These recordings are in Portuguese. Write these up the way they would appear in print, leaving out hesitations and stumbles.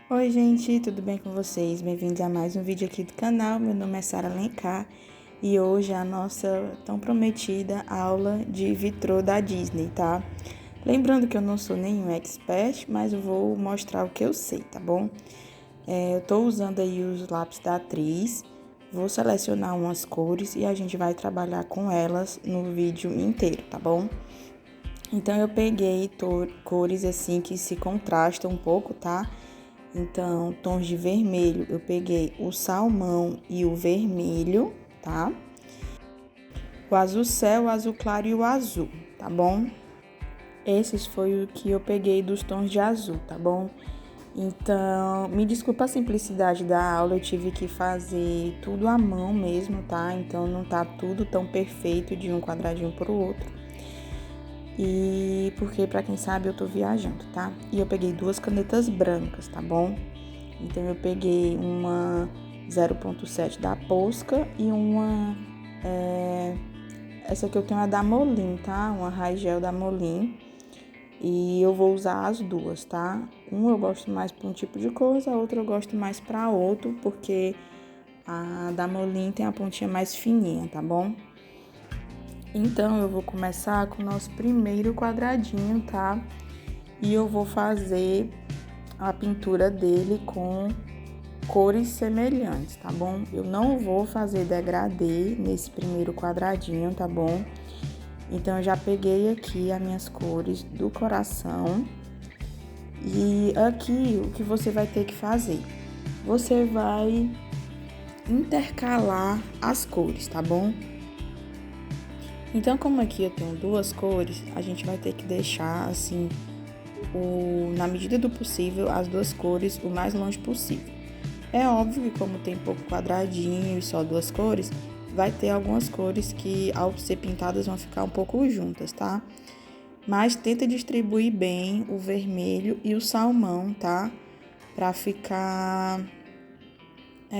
Oi gente, tudo bem com vocês? Bem-vindos a mais um vídeo aqui do canal. Meu nome é Sara Alencar e hoje é a nossa tão prometida aula de vitrô da Disney, tá? Lembrando que eu não sou nenhum expert, mas eu vou mostrar o que eu sei, tá bom? Eu tô usando aí os lápis da Atriz, vou selecionar umas cores e a gente vai trabalhar com elas no vídeo inteiro, tá bom? Então eu peguei cores assim que se contrastam um pouco, tá? Então, tons de vermelho, eu peguei o salmão e o vermelho, tá? O azul céu, o azul claro e o azul, tá bom? Esses foi o que eu peguei dos tons de azul, tá bom? Então, me desculpa a simplicidade da aula, eu tive que fazer tudo à mão mesmo, tá? Então, não tá tudo tão perfeito de um quadradinho pro outro. E porque, pra quem sabe, eu tô viajando, tá? E eu peguei 2 canetas brancas, tá bom? Então, eu peguei uma 0.7 da Posca e uma... essa aqui eu tenho é da Molin, tá? Uma Rigel da Molin. E eu vou usar as duas, tá? Uma eu gosto mais para um tipo de coisa, a outra eu gosto mais para outro, porque a da Molin tem a pontinha mais fininha, tá bom? Então, eu vou começar com o nosso primeiro quadradinho, tá? E eu vou fazer a pintura dele com cores semelhantes, tá bom? Eu não vou fazer degradê nesse primeiro quadradinho, tá bom? Então, eu já peguei aqui as minhas cores do coração. E aqui, o que você vai ter que fazer? Você vai intercalar as cores, tá bom? Então, como aqui eu tenho 2 cores, a gente vai ter que deixar, assim, na medida do possível, as 2 cores o mais longe possível. É óbvio que como tem pouco quadradinho e só 2 cores, vai ter algumas cores que, ao ser pintadas, vão ficar um pouco juntas, tá? Mas tenta distribuir bem o vermelho e o salmão, tá? Pra ficar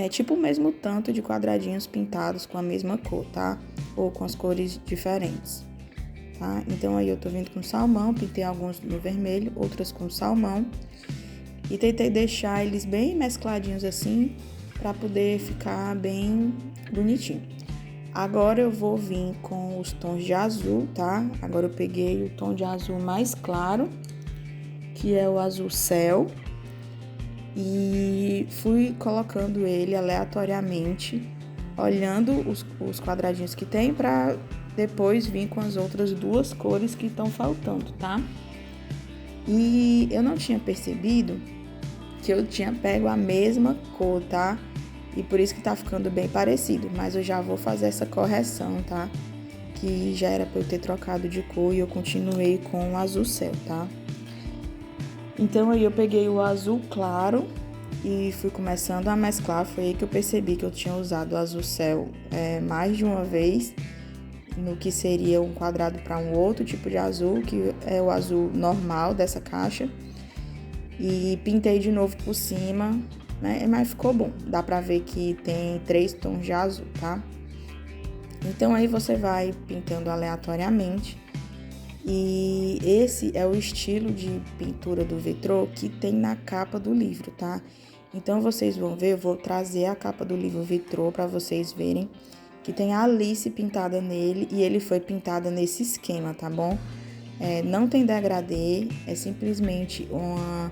tipo o mesmo tanto de quadradinhos pintados com a mesma cor, tá? Ou com as cores diferentes, tá? Então aí eu tô vindo com salmão, pintei alguns no vermelho, outras com salmão. E tentei deixar eles bem mescladinhos assim, pra poder ficar bem bonitinho. Agora eu vou vir com os tons de azul, tá? Agora eu peguei o tom de azul mais claro, que é o azul céu. E fui colocando ele aleatoriamente, olhando os quadradinhos que tem para depois vir com as outras 2 cores que estão faltando, tá? E eu não tinha percebido que eu tinha pego a mesma cor, tá? E por isso que tá ficando bem parecido, mas eu já vou fazer essa correção, tá? Que já era para eu ter trocado de cor e eu continuei com o azul céu, tá? Então aí eu peguei o azul claro e fui começando a mesclar. Foi aí que eu percebi que eu tinha usado o azul céu mais de uma vez, no que seria um quadrado para um outro tipo de azul, que é o azul normal dessa caixa. E pintei de novo por cima, né? Mas ficou bom. Dá pra ver que tem 3 tons de azul, tá? Então aí você vai pintando aleatoriamente. E esse é o estilo de pintura do vitrô que tem na capa do livro, tá? Então, vocês vão ver, eu vou trazer a capa do livro vitrô para vocês verem que tem a Alice pintada nele e ele foi pintada nesse esquema, tá bom? Não tem degradê, é simplesmente uma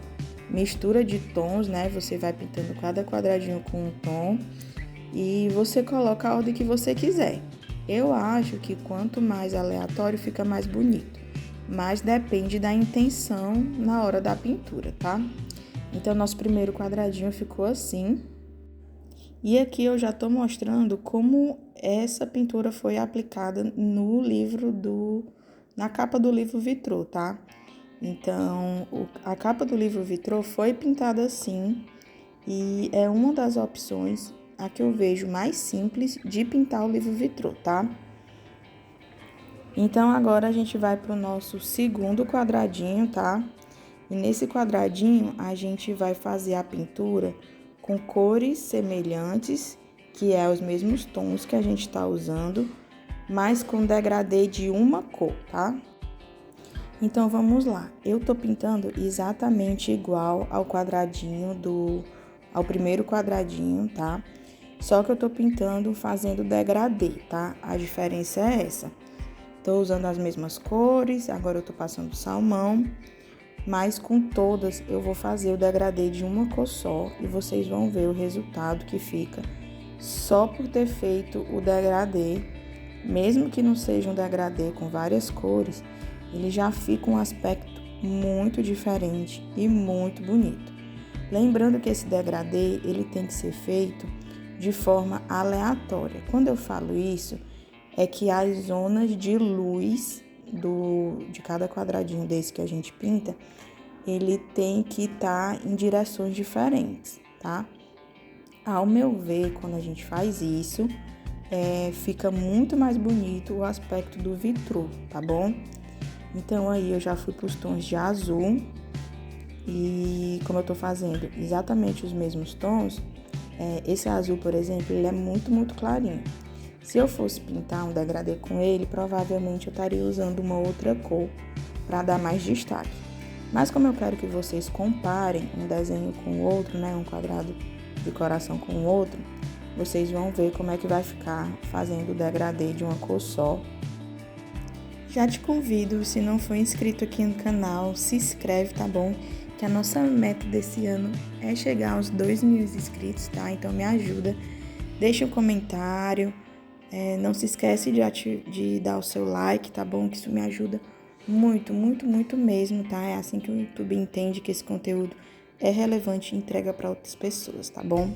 mistura de tons, né? Você vai pintando cada quadradinho com um tom e você coloca a ordem que você quiser. Eu acho que quanto mais aleatório fica mais bonito, mas depende da intenção na hora da pintura, tá? Então, nosso primeiro quadradinho ficou assim. E aqui eu já tô mostrando como essa pintura foi aplicada no livro na capa do livro vitrô, tá? Então, a capa do livro vitrô foi pintada assim e é uma das opções a que eu vejo mais simples de pintar o livro vitrô, tá? Então, agora a gente vai para o nosso segundo quadradinho, tá? E nesse quadradinho, a gente vai fazer a pintura com cores semelhantes, que é os mesmos tons que a gente tá usando, mas com degradê de uma cor, tá? Então, vamos lá. Eu tô pintando exatamente igual ao quadradinho ao primeiro quadradinho, tá? Só que eu tô pintando fazendo degradê, tá? A diferença é essa. Tô usando as mesmas cores, agora eu tô passando salmão, mas com todas eu vou fazer o degradê de uma cor só e vocês vão ver o resultado que fica só por ter feito o degradê. Mesmo que não seja um degradê com várias cores, ele já fica um aspecto muito diferente e muito bonito. Lembrando que esse degradê, ele tem que ser feito de forma aleatória. Quando eu falo isso, é que as zonas de luz de cada quadradinho desse que a gente pinta, ele tem que estar em direções diferentes, tá? Ao meu ver, quando a gente faz isso, fica muito mais bonito o aspecto do vitrô, tá bom? Então aí eu já fui para os tons de azul e como eu tô fazendo exatamente os mesmos tons, esse azul, por exemplo, ele é muito, muito clarinho. Se eu fosse pintar um degradê com ele, provavelmente eu estaria usando uma outra cor para dar mais destaque. Mas como eu quero que vocês comparem um desenho com o outro, né, um quadrado de coração com o outro, vocês vão ver como é que vai ficar fazendo o degradê de uma cor só. Já te convido, se não for inscrito aqui no canal, se inscreve, tá bom? Que a nossa meta desse ano é chegar aos 2.000 inscritos, tá? Então me ajuda, deixa um comentário, não se esquece de dar o seu like, tá bom? Que isso me ajuda muito, muito, muito mesmo, tá? É assim que o YouTube entende que esse conteúdo é relevante e entrega para outras pessoas, tá bom?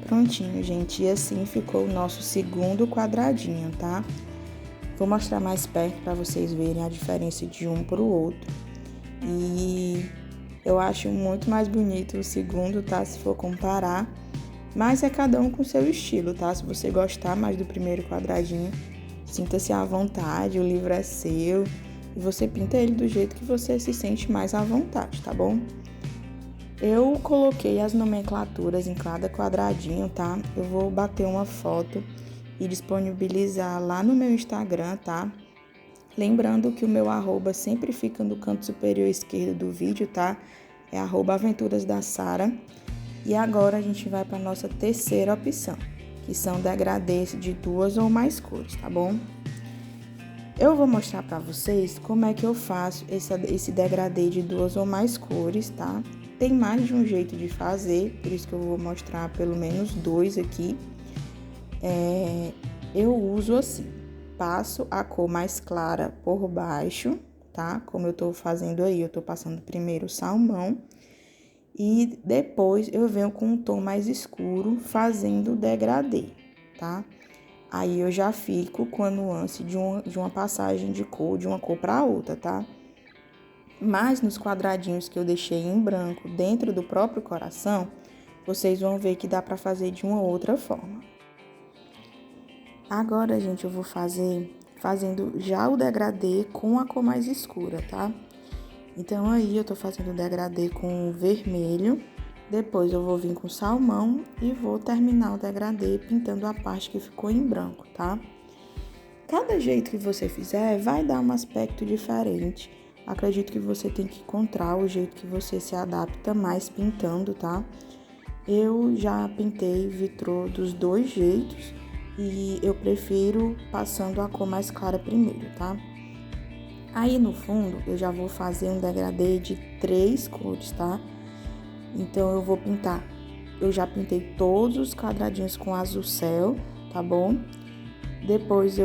Prontinho, gente, e assim ficou o nosso segundo quadradinho, tá? Vou mostrar mais perto para vocês verem a diferença de um para o outro. E eu acho muito mais bonito o segundo, tá? Se for comparar, mas é cada um com seu estilo, tá? Se você gostar mais do primeiro quadradinho, sinta-se à vontade, o livro é seu e você pinta ele do jeito que você se sente mais à vontade, tá bom? Eu coloquei as nomenclaturas em cada quadradinho, tá? Eu vou bater uma foto e disponibilizar lá no meu Instagram, tá? Lembrando que o meu arroba sempre fica no canto superior esquerdo do vídeo, tá? É @aventurasdasara. E agora a gente vai para a nossa terceira opção, que são degradês de 2 ou mais cores, tá bom? Eu vou mostrar para vocês como é que eu faço esse degradê de 2 ou mais cores, tá? Tem mais de um jeito de fazer, por isso que eu vou mostrar pelo menos 2 aqui. Eu uso assim, passo a cor mais clara por baixo, tá? Como eu tô fazendo aí, eu tô passando primeiro o salmão e depois eu venho com um tom mais escuro fazendo o degradê, tá? Aí eu já fico com a nuance de uma passagem de cor, de uma cor para outra, tá? Mas nos quadradinhos que eu deixei em branco dentro do próprio coração, vocês vão ver que dá para fazer de uma outra forma. Agora, gente, eu vou fazendo já o degradê com a cor mais escura, tá? Então, aí eu tô fazendo o degradê com o vermelho, depois eu vou vir com salmão e vou terminar o degradê pintando a parte que ficou em branco, tá? Cada jeito que você fizer vai dar um aspecto diferente. Acredito que você tem que encontrar o jeito que você se adapta mais pintando, tá? Eu já pintei vitrô dos 2 jeitos e eu prefiro passando a cor mais clara primeiro, tá? Aí no fundo eu já vou fazer um degradê de 3 cores, tá? Então eu vou pintar, eu já pintei todos os quadradinhos com azul céu, tá bom? Depois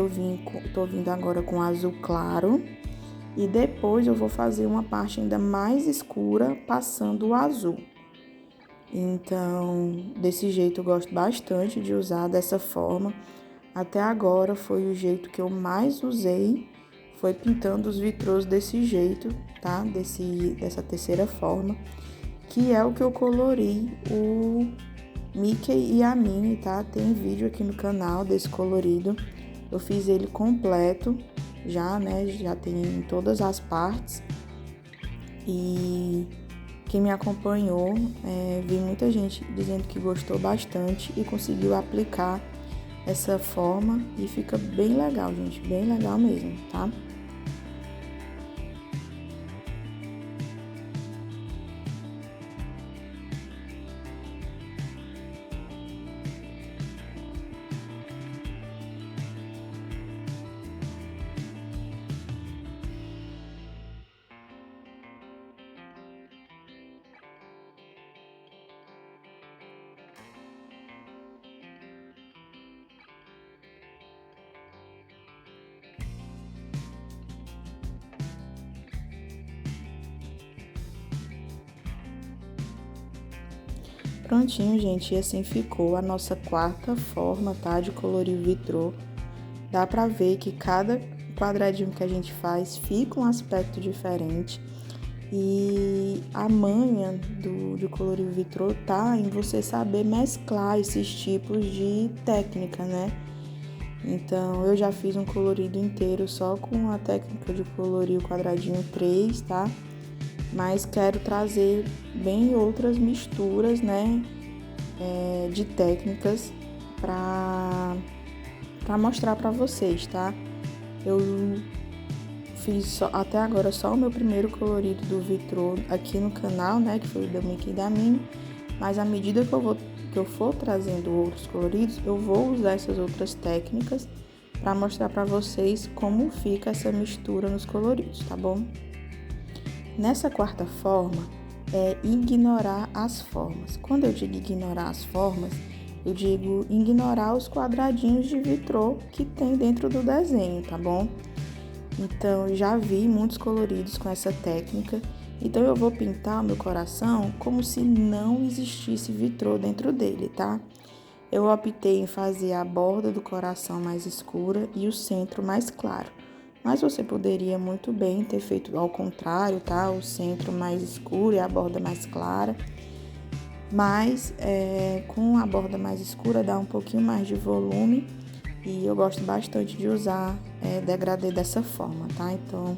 tô vindo agora com azul claro. E depois eu vou fazer uma parte ainda mais escura, passando o azul. Então, desse jeito eu gosto bastante de usar dessa forma. Até agora foi o jeito que eu mais usei, foi pintando os vitrôs desse jeito, tá? Dessa terceira forma, que é o que eu colori o Mickey e a Minnie, tá? Tem vídeo aqui no canal desse colorido. Eu fiz ele completo já, né? Já tem em todas as partes. E quem me acompanhou, vi muita gente dizendo que gostou bastante e conseguiu aplicar essa forma e fica bem legal, gente, bem legal mesmo, tá? Prontinho, gente, e assim ficou a nossa quarta forma, tá, de colorir vitrô. Dá pra ver que cada quadradinho que a gente faz fica um aspecto diferente. E a manha de colorir vitrô tá em você saber mesclar esses tipos de técnica, né? Então, eu já fiz um colorido inteiro só com a técnica de colorir o quadradinho 3, tá? Mas quero trazer bem outras misturas, né, de técnicas para mostrar para vocês, tá? Eu fiz até agora só o meu primeiro colorido do vitrô aqui no canal, né, que foi o da Mickey e da Minnie, mas à medida que eu for trazendo outros coloridos, eu vou usar essas outras técnicas para mostrar para vocês como fica essa mistura nos coloridos, tá bom? Nessa quarta forma, é ignorar as formas. Quando eu digo ignorar as formas, eu digo ignorar os quadradinhos de vitrô que tem dentro do desenho, tá bom? Então, eu já vi muitos coloridos com essa técnica, então eu vou pintar o meu coração como se não existisse vitrô dentro dele, tá? Eu optei em fazer a borda do coração mais escura e o centro mais claro. Mas você poderia muito bem ter feito ao contrário, tá? O centro mais escuro e a borda mais clara. Mas com a borda mais escura dá um pouquinho mais de volume e eu gosto bastante de usar degradê dessa forma, tá? Então,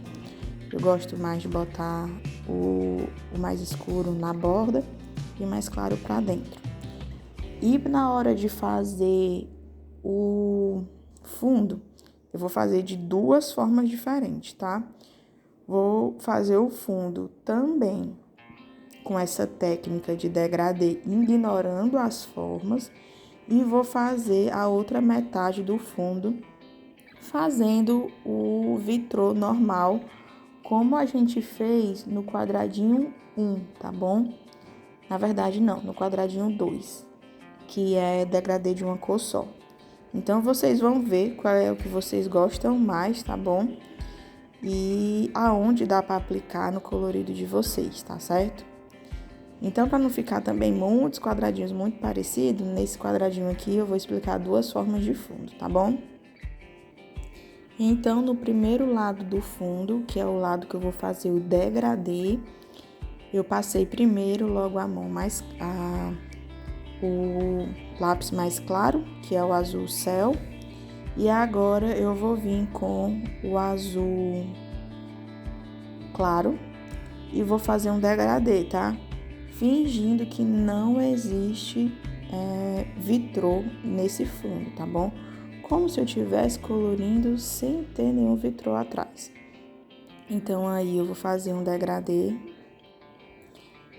eu gosto mais de botar o mais escuro na borda e o mais claro pra dentro. E na hora de fazer o fundo, eu vou fazer de duas formas diferentes, tá? Vou fazer o fundo também com essa técnica de degradê, ignorando as formas, e vou fazer a outra metade do fundo fazendo o vitrô normal, como a gente fez no quadradinho 1, tá bom? Na verdade, não, no quadradinho 2, que é degradê de uma cor só. Então, vocês vão ver qual é o que vocês gostam mais, tá bom? E aonde dá para aplicar no colorido de vocês, tá certo? Então, para não ficar também muitos quadradinhos muito parecidos, nesse quadradinho aqui eu vou explicar duas formas de fundo, tá bom? Então, no primeiro lado do fundo, que é o lado que eu vou fazer o degradê, eu passei primeiro logo o lápis mais claro, que é o azul céu, e agora eu vou vir com o azul claro e vou fazer um degradê, tá? Fingindo que não existe vitrô nesse fundo, tá bom? Como se eu estivesse colorindo sem ter nenhum vitrô atrás. Então, aí eu vou fazer um degradê.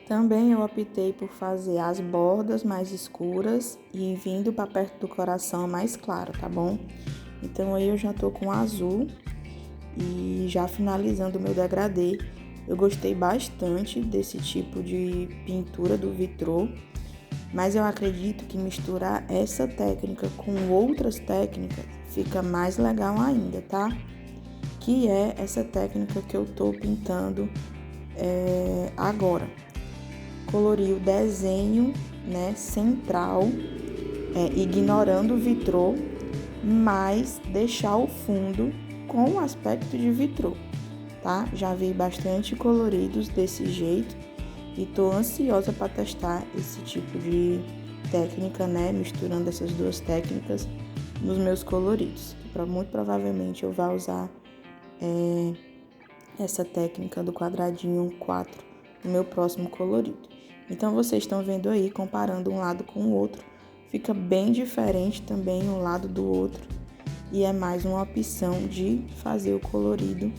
Também eu optei por fazer as bordas mais escuras e vindo para perto do coração mais claro, tá bom? Então, aí eu já tô com azul e já finalizando o meu degradê. Eu gostei bastante desse tipo de pintura do vitrô, mas eu acredito que misturar essa técnica com outras técnicas fica mais legal ainda, tá? Que é essa técnica que eu tô pintando agora. Colorir o desenho, né, central, ignorando o vitrô, mas deixar o fundo com o aspecto de vitrô, tá? Já vi bastante coloridos desse jeito e tô ansiosa para testar esse tipo de técnica, né, misturando essas duas técnicas nos meus coloridos. Muito provavelmente eu vou usar essa técnica do quadradinho 4 no meu próximo colorido. Então, vocês estão vendo aí, comparando um lado com o outro, fica bem diferente também um lado do outro, e é mais uma opção de fazer o colorido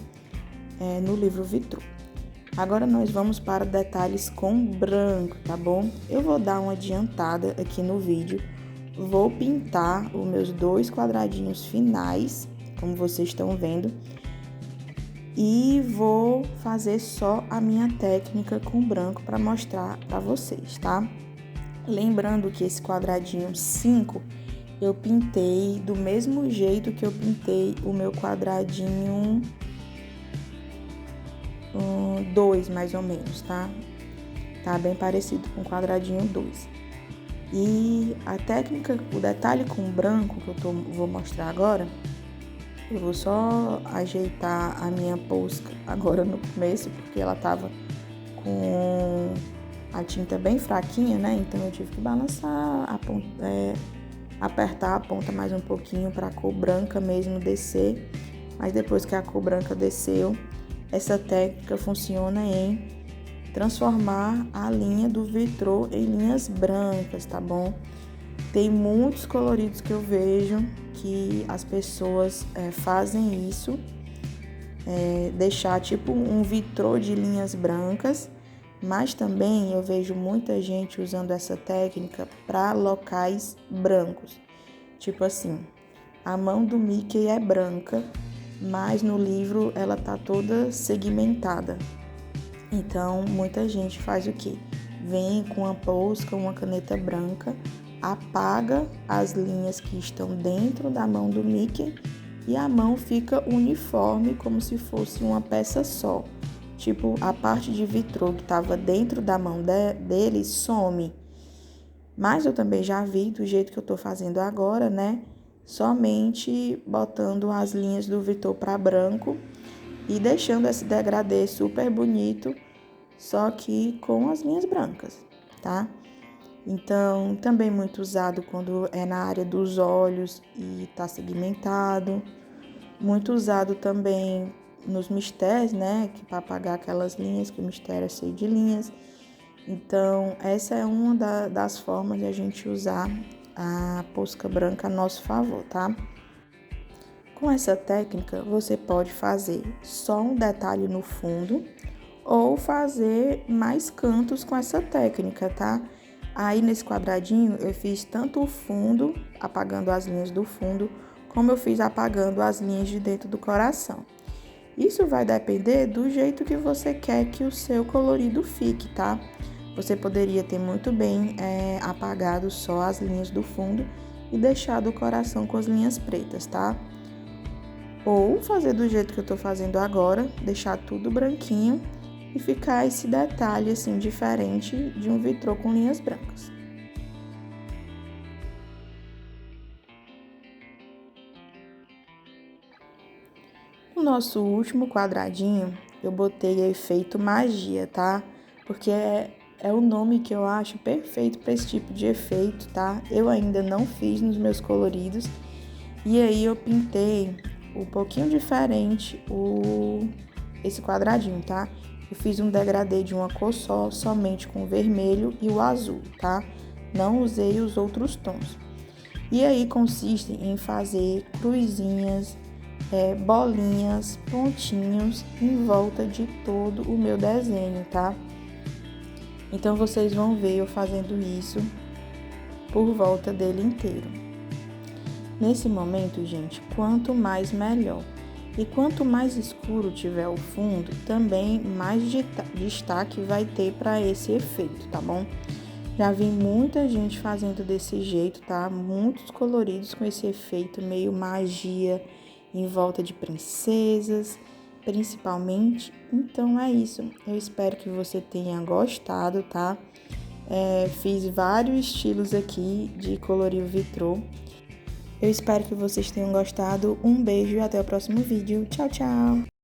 no livro vitrô. Agora nós vamos para detalhes com branco, tá bom? Eu vou dar uma adiantada aqui no vídeo, vou pintar os meus 2 quadradinhos finais, como vocês estão vendo, e vou fazer só a minha técnica com branco para mostrar para vocês, tá? Lembrando que esse quadradinho 5 eu pintei do mesmo jeito que eu pintei o meu quadradinho 2, mais ou menos, tá? Tá bem parecido com o quadradinho 2. E a técnica, o detalhe com branco que vou mostrar agora, eu vou só ajeitar a minha posca agora no começo, porque ela tava com a tinta bem fraquinha, né? Então eu tive que balançar a ponta, apertar a ponta mais um pouquinho para a cor branca mesmo descer. Mas depois que a cor branca desceu, essa técnica funciona em transformar a linha do vitrô em linhas brancas, tá bom? Tem muitos coloridos que eu vejo que as pessoas fazem isso, deixar tipo um vitrô de linhas brancas, mas também eu vejo muita gente usando essa técnica para locais brancos. Tipo assim, a mão do Mickey é branca, mas no livro ela tá toda segmentada. Então, muita gente faz o quê? Vem com uma posca, uma caneta branca, apaga as linhas que estão dentro da mão do Mickey e a mão fica uniforme, como se fosse uma peça só. Tipo, a parte de vitrô que estava dentro da mão dele some. Mas eu também já vi do jeito que eu tô fazendo agora, né? Somente botando as linhas do vitrô para branco e deixando esse degradê super bonito, só que com as linhas brancas, tá? Então, também muito usado quando é na área dos olhos e tá segmentado. Muito usado também nos mistérios, né? Que para apagar aquelas linhas, que o mistério é cheio de linhas. Então, essa é uma das formas de a gente usar a posca branca a nosso favor, tá? Com essa técnica, você pode fazer só um detalhe no fundo ou fazer mais cantos com essa técnica, tá? Aí, nesse quadradinho, eu fiz tanto o fundo, apagando as linhas do fundo, como eu fiz apagando as linhas de dentro do coração. Isso vai depender do jeito que você quer que o seu colorido fique, tá? Você poderia ter muito bem apagado só as linhas do fundo e deixado o coração com as linhas pretas, tá? Ou fazer do jeito que eu tô fazendo agora, deixar tudo branquinho e ficar esse detalhe assim diferente de um vitrô com linhas brancas. No nosso último quadradinho, eu botei efeito magia, tá? Porque é o nome que eu acho perfeito para esse tipo de efeito, tá? Eu ainda não fiz nos meus coloridos. E aí eu pintei um pouquinho diferente esse quadradinho, tá? Eu fiz um degradê de uma cor só, somente com o vermelho e o azul, tá? Não usei os outros tons. E aí consiste em fazer cruzinhas, bolinhas, pontinhos em volta de todo o meu desenho, tá? Então vocês vão ver eu fazendo isso por volta dele inteiro. Nesse momento, gente, quanto mais melhor. E quanto mais escuro tiver o fundo, também mais destaque vai ter para esse efeito, tá bom? Já vi muita gente fazendo desse jeito, tá? Muitos coloridos com esse efeito meio magia em volta de princesas, principalmente. Então é isso. Eu espero que você tenha gostado, tá? Fiz vários estilos aqui de colorir vitrô. Eu espero que vocês tenham gostado. Um beijo e até o próximo vídeo. Tchau, tchau!